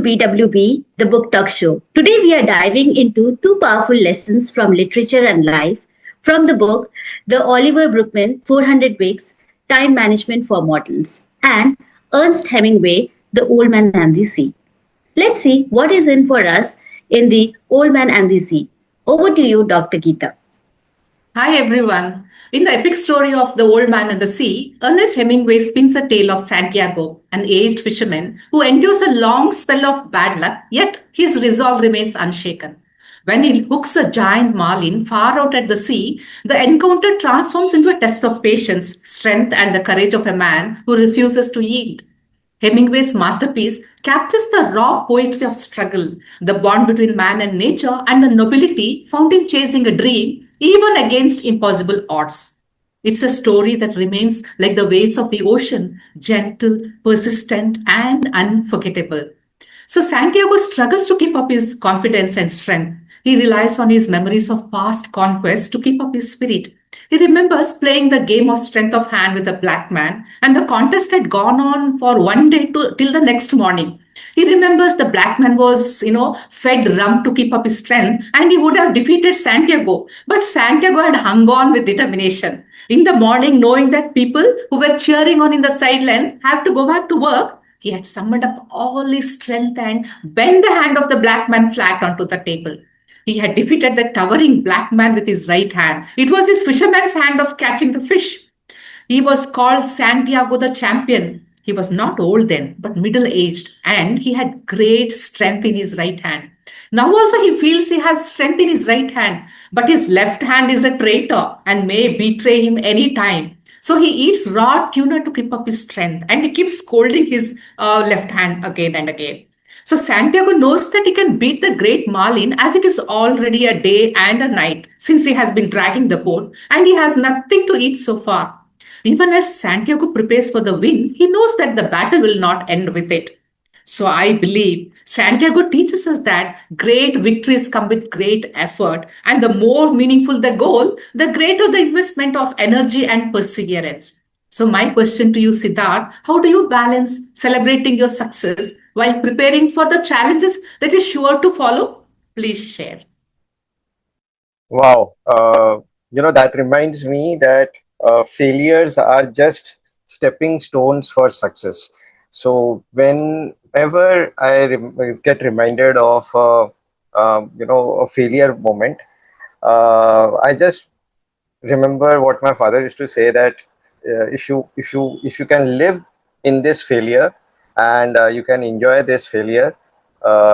BWB, the Book Talk Show. Today we are diving into two powerful lessons from literature and life from the book The Oliver Burkeman 400 Weeks Time Management for Mortals and Ernest Hemingway The Old Man and the Sea. Let's see what is in for us in The Old Man and the Sea. Over to you, Dr. Geeta. Hi everyone. In the epic story of The Old Man and the Sea, Ernest Hemingway spins a tale of Santiago, an aged fisherman who endures a long spell of bad luck, yet his resolve remains unshaken. When he hooks a giant marlin far out at the sea, the encounter transforms into a test of patience, strength, and the courage of a man who refuses to yield. Hemingway's masterpiece captures the raw poetry of struggle, the bond between man and nature, and the nobility found in chasing a dream, even against impossible odds. It's a story that remains like the waves of the ocean, gentle, persistent, and unforgettable. So Santiago struggles to keep up his confidence and strength. He relies on his memories of past conquests to keep up his spirit. He remembers playing the game of strength of hand with a black man, and the contest had gone on for one day till the next morning. He remembers the black man was, fed rum to keep up his strength, and he would have defeated Santiago. But Santiago had hung on with determination. In the morning, knowing that people who were cheering on in the sidelines have to go back to work, he had summoned up all his strength and bent the hand of the black man flat onto the table. He had defeated the towering black man with his right hand. It was his fisherman's hand of catching the fish. He was called Santiago the champion. He was not old then, but middle-aged, and he had great strength in his right hand. Now also he feels he has strength in his right hand, but his left hand is a traitor and may betray him any time. So he eats raw tuna to keep up his strength, and he keeps scolding his left hand again and again. So Santiago knows that he can beat the great marlin as it is already a day and a night since he has been dragging the boat and he has nothing to eat so far. Even as Santiago prepares for the win, he knows that the battle will not end with it. So I believe Santiago teaches us that great victories come with great effort, and the more meaningful the goal, the greater the investment of energy and perseverance. So my question to you, Siddharth, how do you balance celebrating your success while preparing for the challenges that is sure to follow? Please share. Wow. That reminds me that failures are just stepping stones for success. So whenever I get reminded of, a failure moment, I just remember what my father used to say, that if you can live in this failure and you can enjoy this failure,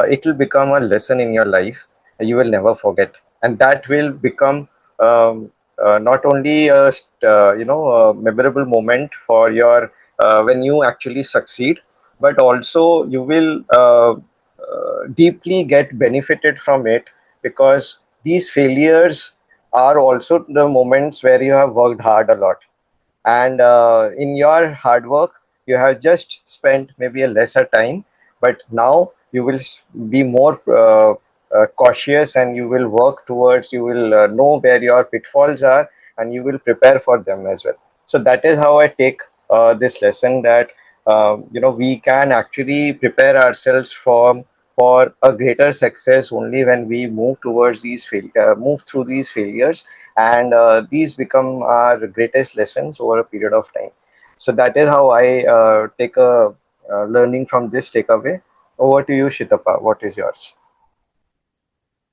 it will become a lesson in your life you will never forget, and that will become not only a memorable moment for your when you actually succeed, but also you will deeply get benefited from it, because these failures are also the moments where you have worked hard a lot, and in your hard work you have just spent maybe a lesser time, but now you will be more cautious, and you will work towards, you will know where your pitfalls are, and you will prepare for them as well. So that is how I take this lesson, that we can actually prepare ourselves for a greater success only when we move towards move through these failures, and these become our greatest lessons over a period of time. So that is how I take a learning from this takeaway. Over to you, Shitapa. What is yours?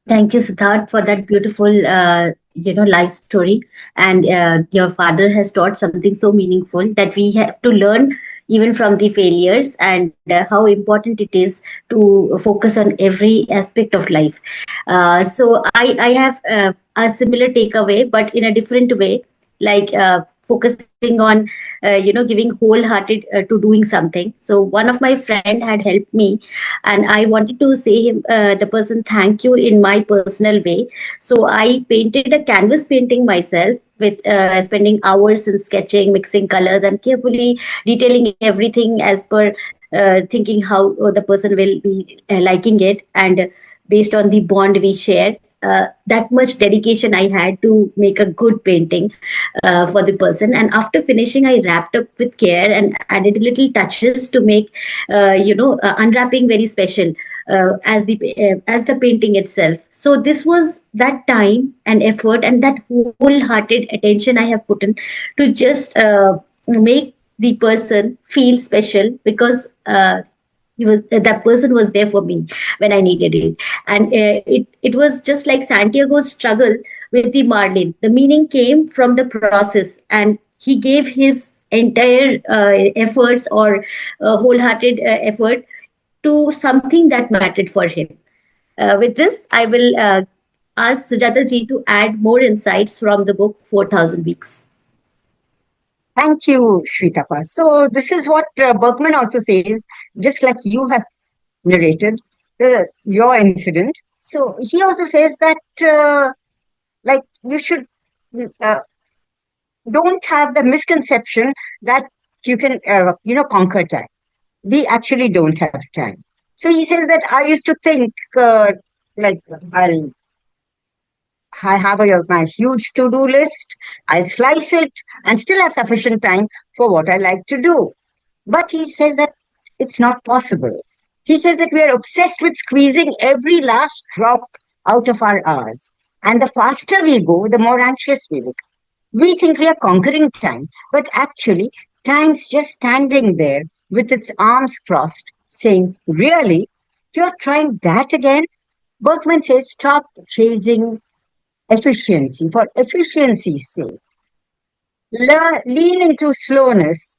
Thank you, Siddharth, for that beautiful, life story. And your father has taught something so meaningful that we have to learn even from the failures, and how important it is to focus on every aspect of life. So I have a similar takeaway, but in a different way, like focusing on, giving wholehearted to doing something. So one of my friend had helped me, and I wanted to say him, the person, thank you in my personal way. So I painted a canvas painting myself, with spending hours in sketching, mixing colors, and carefully detailing everything as per thinking how the person will be liking it, and based on the bond we shared. that much dedication I had to make a good painting for the person. And after finishing, I wrapped up with care and added little touches to make, unwrapping very special as the painting itself. So this was that time and effort and that wholehearted attention I have put in to just make the person feel special, because that person was there for me when I needed it. And it was just like Santiago's struggle with the marlin. The meaning came from the process, and he gave his entire efforts, or wholehearted effort, to something that mattered for him. With this, I will ask Sujata ji to add more insights from the book 4000 Weeks. Thank you, Shritapa. So this is what Burkeman also says, just like you have narrated your incident. So he also says that like you should uh, don't have the misconception that you can conquer time. We actually don't have time. So he says that I used to think like I'll I have my huge to-do list. I'll slice it and still have sufficient time for what I like to do. But he says that it's not possible. He says that we are obsessed with squeezing every last drop out of our hours. And the faster we go, the more anxious we become. We think we are conquering time, but actually, time's just standing there with its arms crossed, saying, really? You're trying that again? Berkman says, stop chasing efficiency for efficiency's sake. Lean into slowness,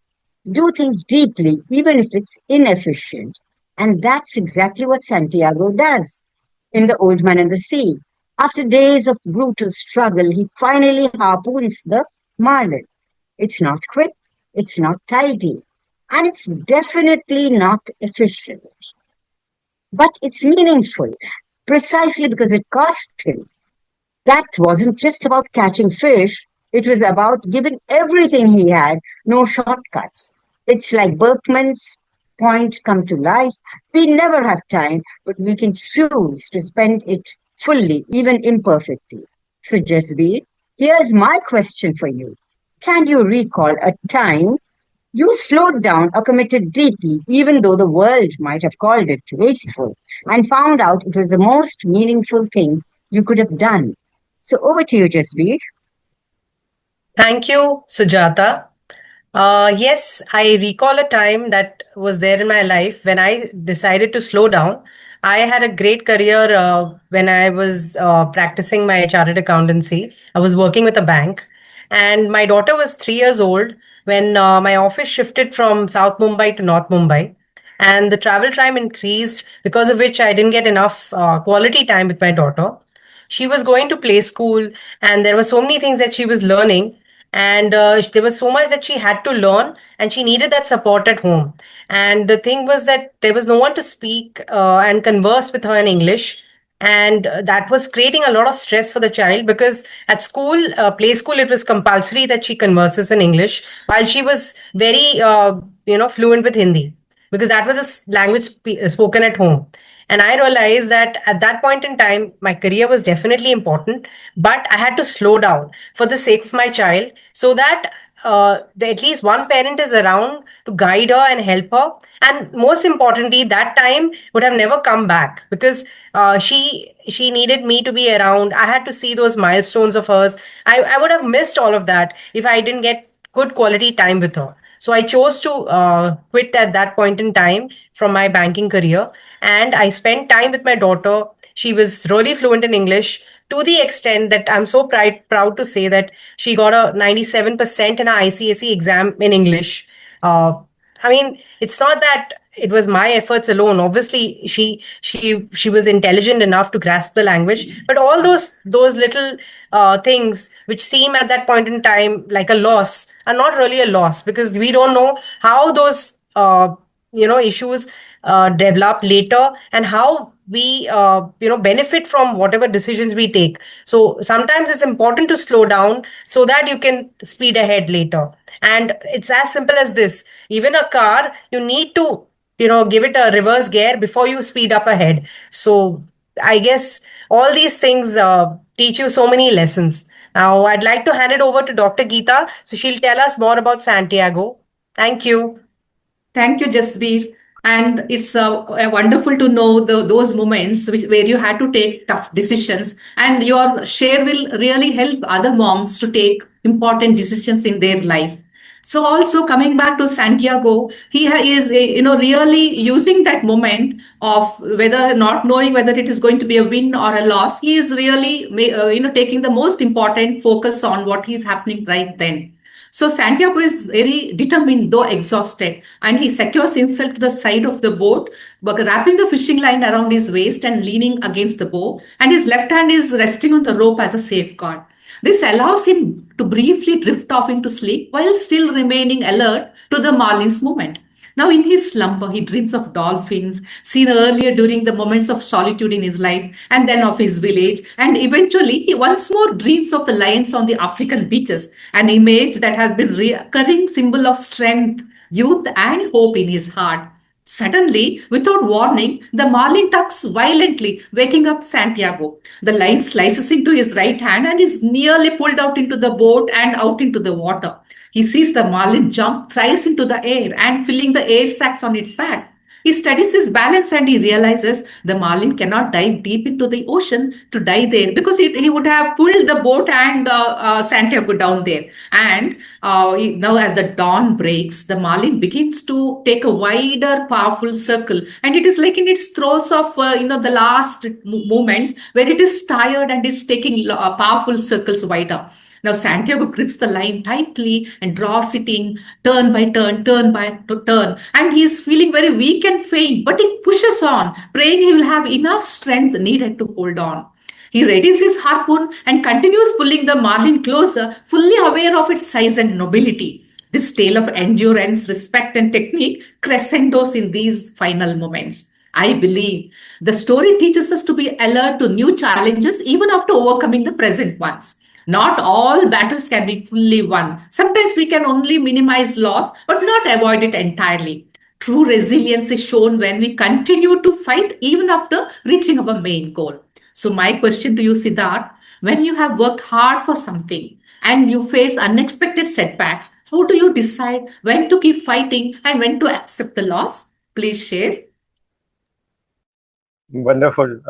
do things deeply, even if it's inefficient. And that's exactly what Santiago does in The Old Man and the Sea. After days of brutal struggle, he finally harpoons the marlin. It's not quick, it's not tidy, and it's definitely not efficient. But it's meaningful, precisely because it cost him. That wasn't just about catching fish, it was about giving everything he had, no shortcuts. It's like Berkman's point come to life. We never have time, but we can choose to spend it fully, even imperfectly. So, Jasbir, here's my question for you. Can you recall a time you slowed down or committed deeply, even though the world might have called it wasteful, and found out it was the most meaningful thing you could have done? So over to you, Jasbir. Thank you, Sujata. Yes, I recall a time that was there in my life when I decided to slow down. I had a great career when I was practicing my chartered accountancy. I was working with a bank, and my daughter was 3 years old when my office shifted from South Mumbai to North Mumbai. And the travel time increased, because of which I didn't get enough quality time with my daughter. She was going to play school, and there were so many things that she was learning, and there was so much that she had to learn, and she needed that support at home. And the thing was that there was no one to speak and converse with her in English, and that was creating a lot of stress for the child, because at school, play school, it was compulsory that she converses in English, while she was very fluent with Hindi, because that was a language spoken at home. And I realized that at that point in time, my career was definitely important, but I had to slow down for the sake of my child, so that at least one parent is around to guide her and help her. And most importantly, that time would have never come back, because she needed me to be around. I had to see those milestones of hers. I would have missed all of that if I didn't get good quality time with her. So I chose to quit at that point in time from my banking career, and I spent time with my daughter. She was really fluent in English, to the extent that I'm so proud to say that she got a 97% in her ICSE exam in English. Uh, I mean, it's not that it was my efforts alone. Obviously, she was intelligent enough to grasp the language, but all those little things which seem at that point in time like a loss are not really a loss, because we don't know how those issues develop later, and how we benefit from whatever decisions we take. So sometimes it's important to slow down so that you can speed ahead later. And it's as simple as this. Even a car, you need to give it a reverse gear before you speed up ahead. So I guess all these things teach you so many lessons. Now, I'd like to hand it over to Dr. Geeta so she'll tell us more about Santiago. Thank you. Thank you, Jasbir. And it's wonderful to know those moments where you had to take tough decisions, and your share will really help other moms to take important decisions in their life. So, also coming back to Santiago, is really using that moment of whether not knowing whether it is going to be a win or a loss. He is really taking the most important focus on what is happening right then. So Santiago is very determined, though exhausted, and he secures himself to the side of the boat, but wrapping the fishing line around his waist and leaning against the bow, and his left hand is resting on the rope as a safeguard. This allows him to briefly drift off into sleep while still remaining alert to the Marlin's movement. Now, in his slumber, he dreams of dolphins seen earlier during the moments of solitude in his life, and then of his village. And eventually, he once more dreams of the lions on the African beaches, an image that has been recurring symbol of strength, youth, and hope in his heart. Suddenly, without warning, the marlin tucks violently, waking up Santiago. The line slices into his right hand and is nearly pulled out into the boat and out into the water. He sees the marlin jump thrice into the air and filling the air sacs on its back. He studies his balance and he realizes the marlin cannot dive deep into the ocean to die there because he would have pulled the boat and Santiago down there. And now, as the dawn breaks, the marlin begins to take a wider, powerful circle, and it is like in its throes of the last moments where it is tired and is taking powerful circles wider. Now Santiago grips the line tightly and draws it in turn by turn. And he is feeling very weak and faint, but he pushes on, praying he will have enough strength needed to hold on. He readies his harpoon and continues pulling the marlin closer, fully aware of its size and nobility. This tale of endurance, respect, and technique crescendos in these final moments. I believe the story teaches us to be alert to new challenges even after overcoming the present ones. Not all battles can be fully won. Sometimes we can only minimize loss, but not avoid it entirely. True resilience is shown when we continue to fight even after reaching our main goal. So, my question to you, Siddharth, when you have worked hard for something and you face unexpected setbacks, how do you decide when to keep fighting and when to accept the loss? Please share. Wonderful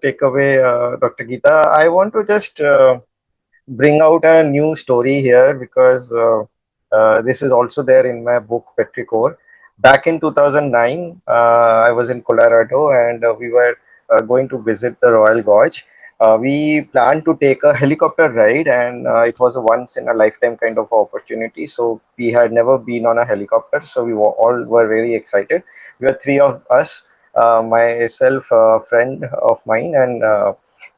takeaway, Dr. Geeta. I want to just bring out a new story here because this is also there in my book Petrichor. Back in 2009, I was in Colorado and we were going to visit the Royal Gorge. We planned to take a helicopter ride, and it was a once in a lifetime kind of opportunity. So we had never been on a helicopter, so we all were very excited. We were three of us, myself, a friend of mine, and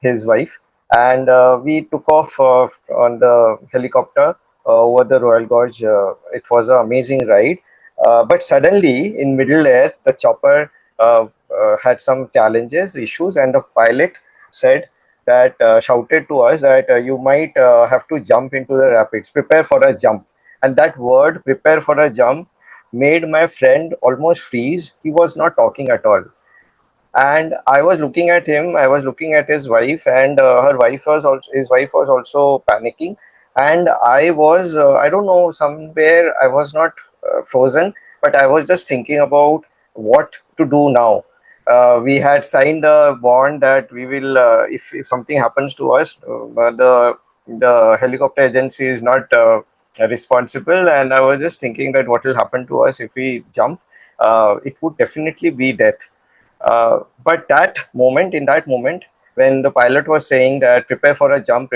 his wife, and we took off on the helicopter over the Royal Gorge. It was an amazing ride, but suddenly in middle air, the chopper had some challenges, issues, and the pilot said that shouted to us that you might have to jump into the rapids. Prepare for a jump. And that word, prepare for a jump, made my friend almost freeze. He was not talking at all. And I was looking at him, I was looking at his wife, and his wife was also panicking. And I was, I don't know, somewhere I was not frozen, but I was just thinking about what to do now. We had signed a bond that we will, if something happens to us, the helicopter agency is not responsible. And I was just thinking that what will happen to us if we jump? It would definitely be death. But in that moment, when the pilot was saying that prepare for a jump,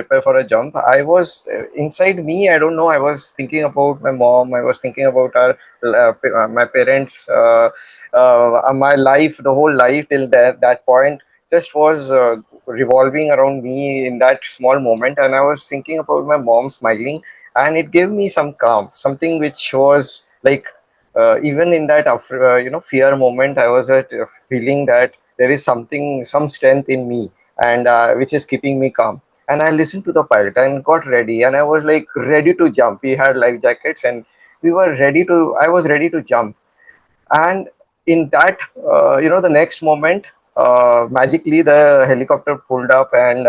I was inside me, I don't know, I was thinking about my mom, I was thinking about my parents, my life, the whole life till that point just was revolving around me in that small moment. And I was thinking about my mom smiling, and it gave me some calm, something which was like, even in that fear moment, I was feeling that there is some strength in me, and which is keeping me calm. And I listened to the pilot and got ready, and I was like ready to jump. We had life jackets, and I was ready to jump. And in that the next moment, magically the helicopter pulled up and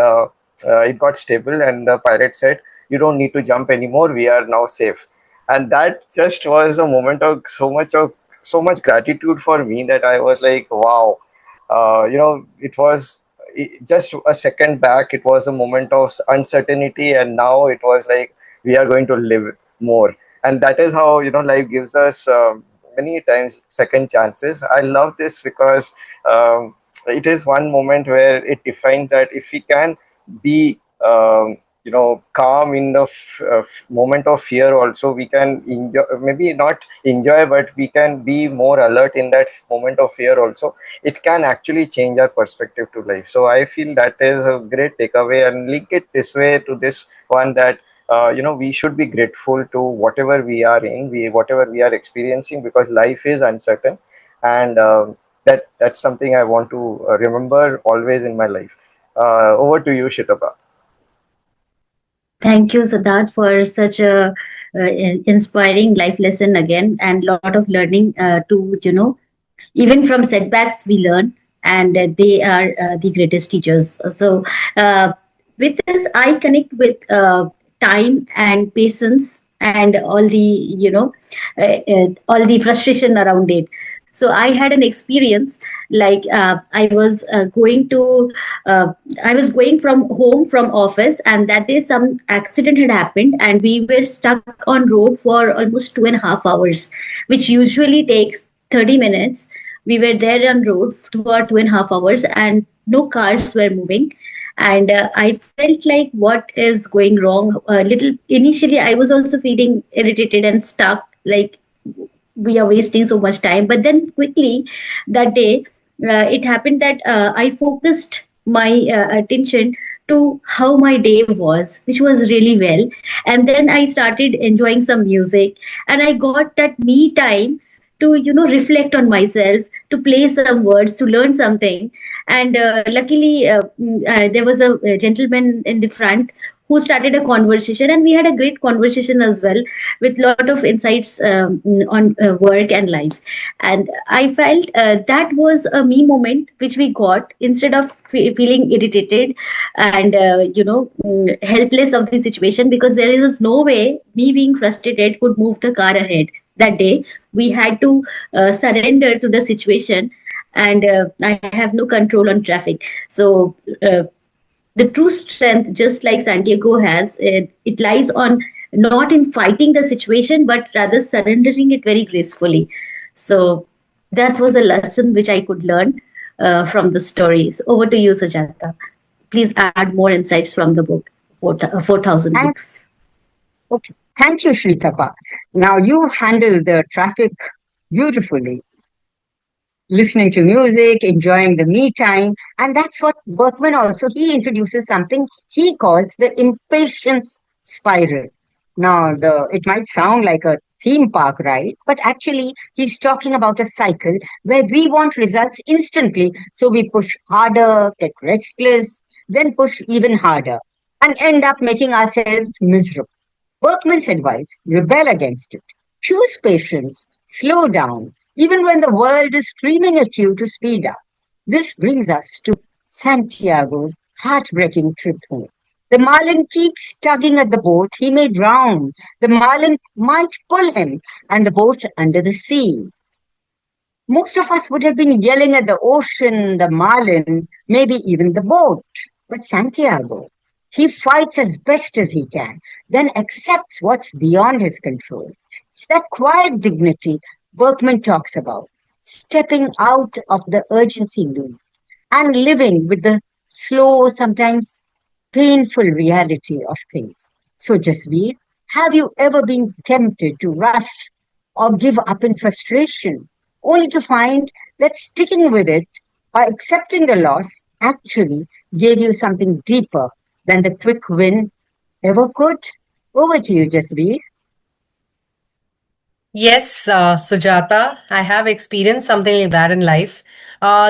it got stable, and the pilot said, "You don't need to jump anymore. We are now safe." And that just was a moment of so much gratitude for me, that I was like, wow. It was just a second back. It was a moment of uncertainty, and now it was like we are going to live more. And that is how life gives us many times second chances. I love this because it is one moment where it defines that if we can be calm in the moment of fear also, we can enjoy, maybe not enjoy, but we can be more alert in that moment of fear also. It can actually change our perspective to life. So I feel that is a great takeaway, and link it this way to this one, that we should be grateful to whatever we are in, whatever we are experiencing, because life is uncertain. And that's something I want to remember always in my life. Over to you, Shitapa. Thank you, Siddharth, for such a inspiring life lesson again, and lot of learning to even from setbacks we learn, and they are the greatest teachers. So uh, with this I connect with time and patience and all the all the frustration around it. So I had an experience like uh, I was going from home from office, and that day some accident had happened, and we were stuck on road for almost 2.5 hours, which usually takes 30 minutes. We were there on road for 2.5 hours, and no cars were moving. And I felt like what is going wrong. A little initially I was also feeling irritated and stuck, like we are wasting so much time. But then quickly that day, it happened that I focused my attention to how my day was, which was really well. And then I started enjoying some music, and I got that me time to reflect on myself, to play some words, to learn something. And luckily there was a gentleman in the front who started a conversation, and we had a great conversation as well, with lot of insights on work and life. And I felt that was a me moment which we got, instead of feeling irritated and helpless of the situation, because there is no way me being frustrated could move the car ahead. That day we had to surrender to the situation, and I have no control on traffic. So the true strength, just like Santiago has, it lies on not in fighting the situation, but rather surrendering it very gracefully. So that was a lesson which I could learn from the stories. Over to you, Sujata. Please add more insights from the book, 4,000 Thank, Books. okay. Thank you, Shritapa. Now you handle the traffic beautifully, listening to music, enjoying the me time. And that's what Berkman also, he introduces something he calls the impatience spiral. Now, it might sound like a theme park ride, but actually, he's talking about a cycle where we want results instantly. So we push harder, get restless, then push even harder, and end up making ourselves miserable. Berkman's advice: rebel against it. Choose patience, slow down, even when the world is screaming at you to speed up. This brings us to Santiago's heartbreaking trip home. The marlin keeps tugging at the boat. He may drown. The marlin might pull him, and the boat under the sea. Most of us would have been yelling at the ocean, the marlin, maybe even the boat. But Santiago, he fights as best as he can, then accepts what's beyond his control. It's that quiet dignity Berkman talks about, stepping out of the urgency loop and living with the slow, sometimes painful reality of things. So, Jasveer, have you ever been tempted to rush or give up in frustration, only to find that sticking with it or accepting the loss actually gave you something deeper than the quick win ever could? Over to you, Jasveer. Yes, Sujata, I have experienced something like that in life.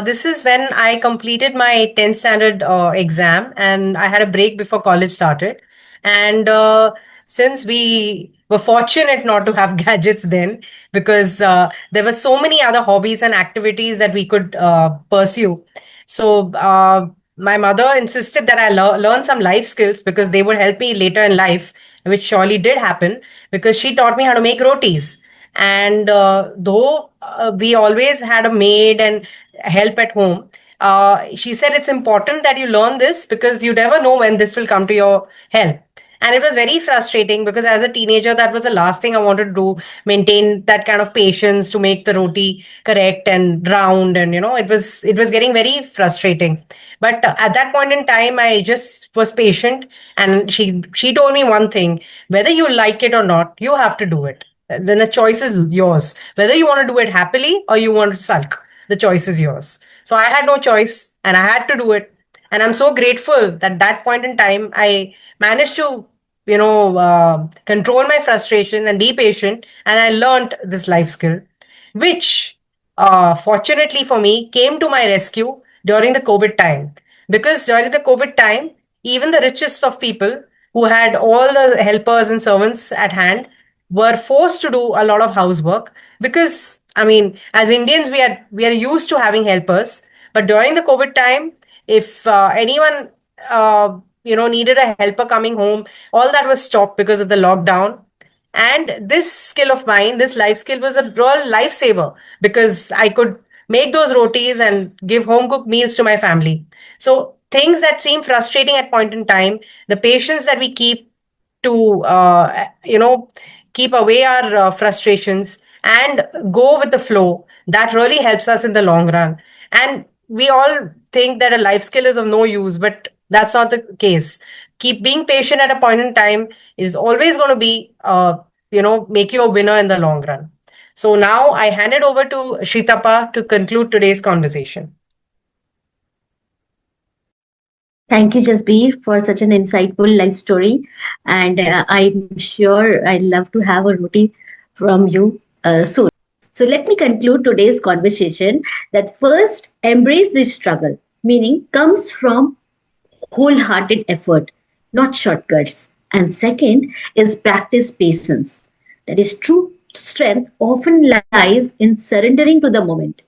This is when I completed my 10th standard exam, and I had a break before college started. And since we were fortunate not to have gadgets then, because there were so many other hobbies and activities that we could pursue. So my mother insisted that I learn some life skills because they would help me later in life, which surely did happen because she taught me how to make rotis. And though we always had a maid and help at home, she said it's important that you learn this because you never know when this will come to your help. And it was very frustrating because as a teenager, that was the last thing I wanted to do, maintain that kind of patience to make the roti correct and round. And, it was getting very frustrating. But at that point in time, I just was patient. And she told me one thing, whether you like it or not, you have to do it. Then the choice is yours. Whether you want to do it happily or you want to sulk, the choice is yours. So I had no choice and I had to do it. And I'm so grateful that that point in time I managed to control my frustration and be patient, and I learned this life skill, which fortunately for me came to my rescue during the COVID time. Because during the COVID time, even the richest of people who had all the helpers and servants at hand were forced to do a lot of housework. Because I mean, as Indians, we are used to having helpers, but during the COVID time, if anyone needed a helper coming home, all that was stopped because of the lockdown. And this skill of mine, this life skill, was a real lifesaver because I could make those rotis and give home cooked meals to my family. So things that seem frustrating at point in time, the patience that we keep to keep away our frustrations and go with the flow, that really helps us in the long run. And we all think that a life skill is of no use, but that's not the case. Keep being patient at a point in time is always going to be make you a winner in the long run. So now I hand it over to Shritapa to conclude today's conversation. Thank you, Jasbir, for such an insightful life story. And I'm sure I'd love to have a roti from you soon. So let me conclude today's conversation that first, embrace this struggle, meaning comes from wholehearted effort, not shortcuts. And second is practice patience. That is, true strength often lies in surrendering to the moment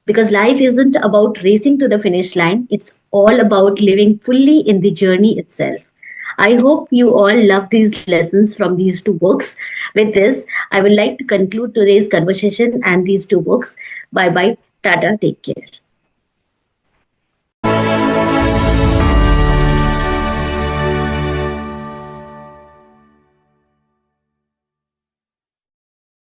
because life isn't about racing to the finish line, it's all about living fully in the journey itself. I hope you all love these lessons from these two books. With this, I would like to conclude today's conversation and these two books. Bye bye, Tata, take care.